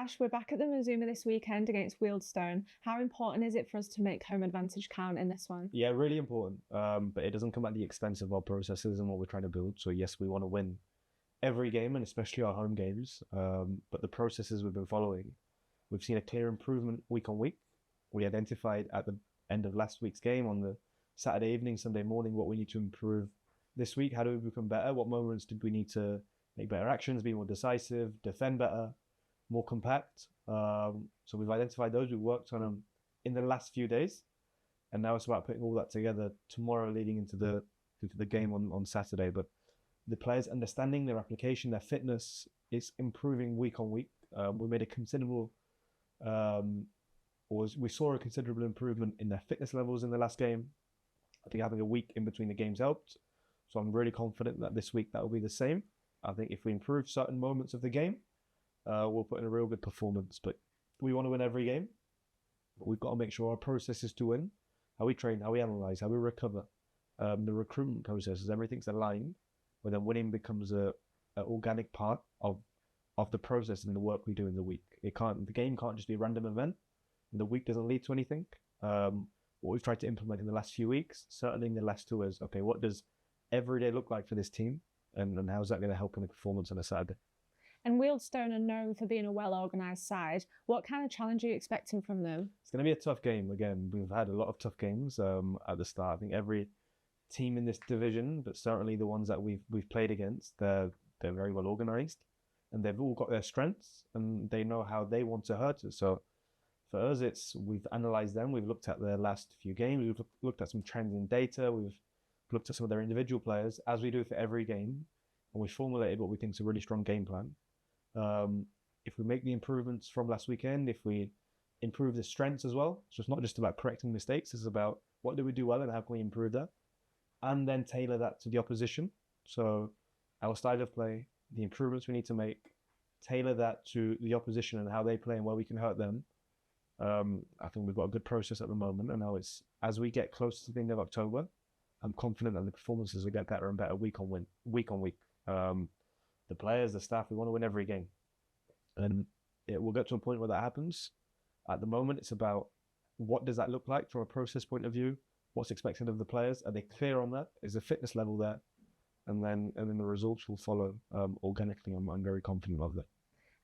Ash, we're back at the Mazuma this weekend against Wealdstone. How important is it for us to make home advantage count in this one? Yeah, really important. But it doesn't come at the expense of our processes and what we're trying to build. So yes, we want to win every game and especially our home games. But the processes we've been following, we've seen a clear improvement week on week. We identified at the end of last week's game on the Saturday evening, Sunday morning, what we need to improve this week. How do we become better? What moments did we need to make better actions, be more decisive, defend better, more compact? So we've identified those. We worked on them in the last few days. And now it's about putting all that together tomorrow leading into the game on Saturday. But the players understanding their application, their fitness is improving week on week. We made a considerable, we saw a considerable improvement in their fitness levels in the last game. I think having a week in between the games helped. So I'm really confident that this week that will be the same. I think if we improve certain moments of the game, we'll put in a real good performance. But we want to win every game. But we've got to make sure our process is to win. How we train, how we analyze, how we recover, the recruitment processes, everything's aligned, where then winning becomes an organic part of the process and the work we do in the week. The game can't just be a random event. The week doesn't lead to anything. What we've tried to implement in the last few weeks, certainly in the last 2 is, okay, what does every day look like for this team? And how's that going to help in the performance on a Saturday? And Wealdstone are known for being a well-organised side. What kind of challenge are you expecting from them? It's going to be a tough game. Again, we've had a lot of tough games at the start. I think every team in this division, but certainly the ones that we've played against, they're very well organised. And they've all got their strengths and they know how they want to hurt us. So for us, we've analysed them. We've looked at their last few games. We've looked at some trends in data. We've looked at some of their individual players, as we do for every game. And we formulated what we think is a really strong game plan. If we make the improvements from last weekend, if we improve the strengths as well, so it's not just about correcting mistakes, it's about what do we do well and how can we improve that, and then tailor that to the opposition. So our style of play, the improvements we need to make, tailor that to the opposition and how they play and where we can hurt them. I think we've got a good process at the moment, and now it's as we get closer to the end of October, I'm confident that the performances will get better and better week on week. The players, the staff, we want to win every game. And it will get to a point where that happens. At the moment, it's about what does that look like from a process point of view? What's expected of the players? Are they clear on that? Is the fitness level there? And then the results will follow organically. I'm very confident of that.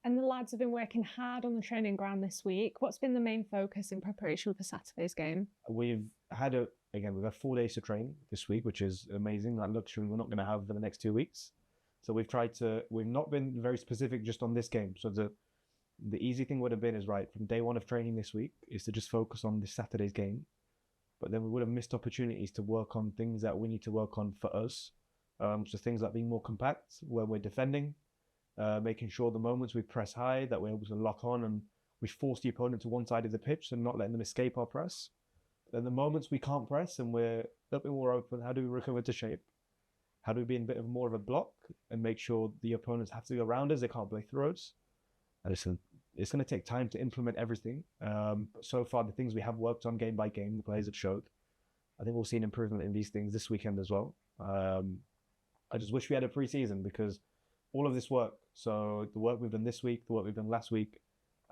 And the lads have been working hard on the training ground this week. What's been the main focus in preparation for Saturday's game? We've had 4 days to train this week, which is amazing. That luxury we're not going to have for the next 2 weeks. So we've not been very specific just on this game. So the easy thing would have been from day one of training this week is to just focus on this Saturday's game. But then we would have missed opportunities to work on things that we need to work on for us. So things like being more compact when we're defending, making sure the moments we press high that we're able to lock on and we force the opponent to one side of the pitch and not letting them escape our press. Then the moments we can't press and we're a little bit more open, how do we recover to shape? How do we be in a bit of more of a block and make sure the opponents have to go around us, they can't play through us? And it's going to take time to implement everything. But so far, the things we have worked on game by game, the players have showed. I think we'll see an improvement in these things this weekend as well. I just wish we had a pre-season because all of this work, so the work we've done this week, the work we've done last week,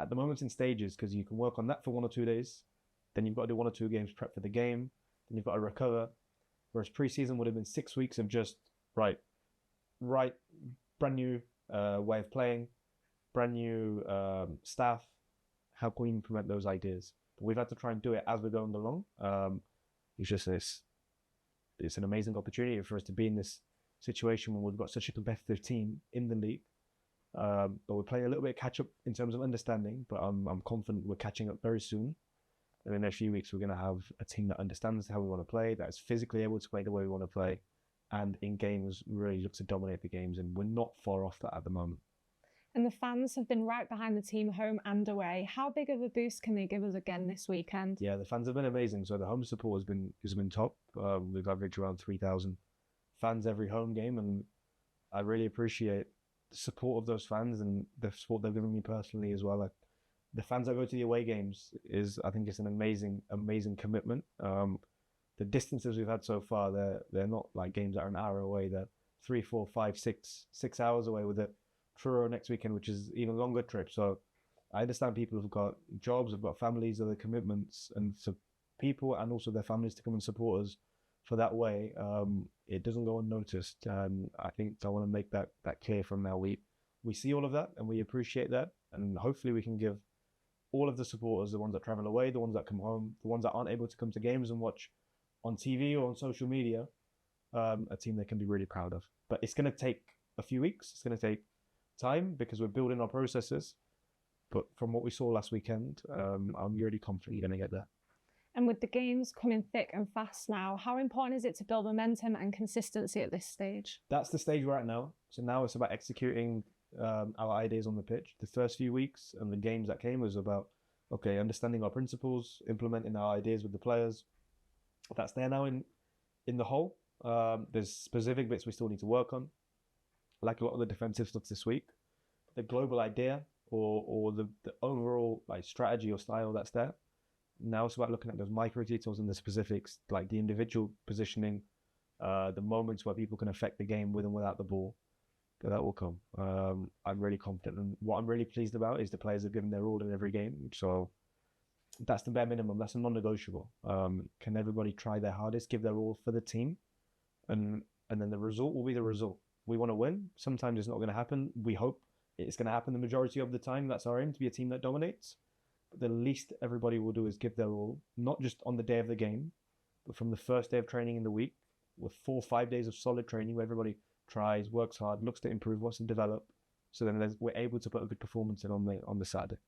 at the moment it's in stages because you can work on that for 1 or 2 days. Then you've got to do 1 or 2 games prep for the game. Then you've got to recover. Whereas pre-season would have been 6 weeks of just, brand new way of playing, brand new staff. How can we implement those ideas? But we've had to try and do it as we're going along. It's an amazing opportunity for us to be in this situation when we've got such a competitive team in the league. But we're playing a little bit of catch up in terms of understanding, but I'm confident we're catching up very soon. And in the next few weeks, we're going to have a team that understands how we want to play, that is physically able to play the way we want to play, and in games really looks to dominate the games. And we're not far off that at the moment. And the fans have been right behind the team, home and away. How big of a boost can they give us again this weekend? Yeah, the fans have been amazing. So the home support has been top. We've averaged around 3,000 fans every home game, and I really appreciate the support of those fans and the support they've given me personally as well. The fans that go to the away games I think it's an amazing commitment. The distances we've had so far, they're not like games that are an hour away. They're 3, 4, 5, 6 hours away with a Truro next weekend, which is even longer trip. So I understand people have got jobs, have got families, other commitments, and so people and also their families to come and support us for that way. It doesn't go unnoticed. I think I want to make that clear from now. We see all of that and we appreciate that, and hopefully we can give all of the supporters, the ones that travel away, the ones that come home, the ones that aren't able to come to games and watch on TV or on social media, a team they can be really proud of. But it's going to take a few weeks. It's going to take time because we're building our processes. But from what we saw last weekend, I'm really confident you're going to get there. And with the games coming thick and fast now, how important is it to build momentum and consistency at this stage? That's the stage we're at now. So now it's about executing our ideas on the pitch. The first few weeks and the games that came was about, understanding our principles, implementing our ideas with the players. That's there now in the whole. There's specific bits we still need to work on, like a lot of the defensive stuff this week. The global idea or the overall like strategy or style that's there. Now it's about looking at those micro details and the specifics, like the individual positioning, the moments where people can affect the game with and without the ball. That will come. I'm really confident, and what I'm really pleased about is the players have given their all in every game. So that's the bare minimum. That's a non-negotiable. Can everybody try their hardest, give their all for the team, and then the result will be the result. We want to win. Sometimes it's not going to happen. We hope it's going to happen the majority of the time. That's our aim, to be a team that dominates. But the least everybody will do is give their all, not just on the day of the game, but from the first day of training in the week, with 4 or 5 days of solid training where everybody tries, works hard, looks to improve, wants to develop. So then we're able to put a good performance in on the Saturday.